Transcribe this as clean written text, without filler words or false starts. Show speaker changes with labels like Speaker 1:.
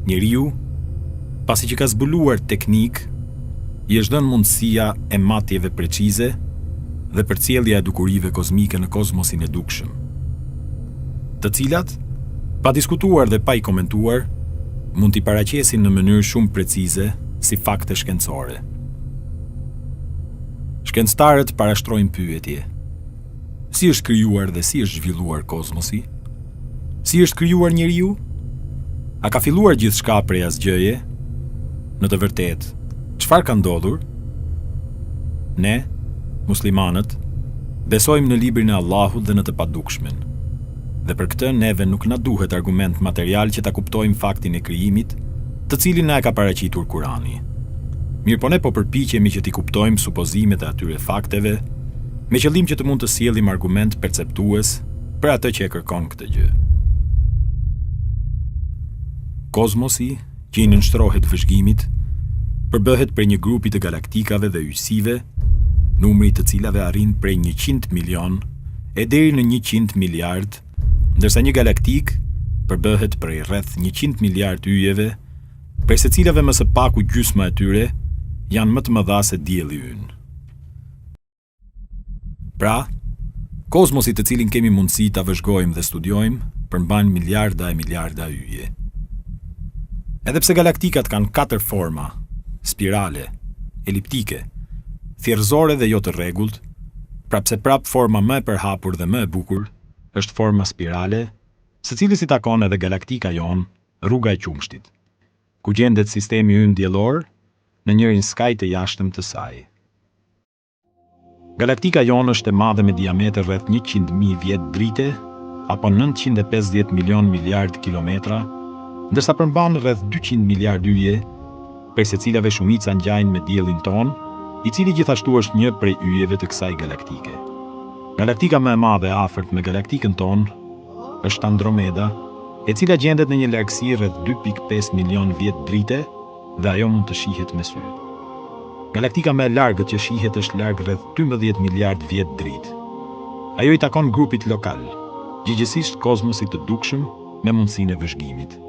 Speaker 1: Njeriu, pasi që ka zbuluar teknik, i është dhënë mundësia e matjeve precize dhe përcjellja e dukurive kozmike në kozmosin e dukshëm, të cilat, pa diskutuar dhe pa i komentuar, mund t'i paraqesin në mënyrë shumë precize si fakte shkencore. Shkencëtarët parashtrojnë pyetje: si është krijuar dhe si është zhvilluar kozmosi? Si është krijuar njeriu? A ka filluar gjithçka prej asgjëje? Në të vërtetë, çfarë ka ndodhur? Ne, muslimanët, besojmë në librin e Allahut dhe në të padukshmen. Dhe për këtë neve nuk na duhet argument material që ta kuptojmë faktin e krijimit, të cilin na e ka paraqitur Kurani. Mirë po ne po përpiqemi që t'i kuptojmë supozimet e atyre fakteve, me qëllim që të mund të sjellim argument perceptues për atë që e kërkon këtë gjë. Kozmosi, që i nënshtrohet vëzhgimit, përbëhet prej një grupi të galaktikave dhe yjsive, numri të cilave arrin prej 100 milion e deri në 100 miliard, ndërsa një galaktik përbëhet prej rreth 100 miliard yjeve, prej se cilave më së paku gjysma e tyre janë më të mëdha se dielli ynë. Pra, kozmosi të cilin kemi mundësi ta vëzhgojmë dhe studiojmë, përmban miliarda e miliarda yje. Edhe pse galaktikat kanë 4 forma: spirale, eliptike, thjerëzore dhe jo të rregullt, prapse prap forma më e përhapur dhe më e bukur është forma spirale, secili si takon edhe galaktika jon, rruga e qumshtit, ku gjendet sistemi ynë diellor në njërin skaj të jashtëm të saj. Galaktika jon është e madhe me diametër rreth 100.000 vjet drite, apo 950 milion miliard kilometra, ndërsa përmban rreth 200 miliard yje, prej se cilave shumica ngjajnë me diellin ton, i cili gjithashtu është një prej yjeve të kësaj galaktike. Galaktika më e madhe afërt me galaktikën ton është Andromeda, e cila gjendet në një largësi rreth 2.5 milion vjet drite dhe ajo mund të shihet me sy. Galaktika më e largët që shihet është larg rreth 12 miliard vjet dritë. Ajo i takon grupit lokal, gjithsesi kozmosit të dukshëm me mundësinë e vëzhgimit.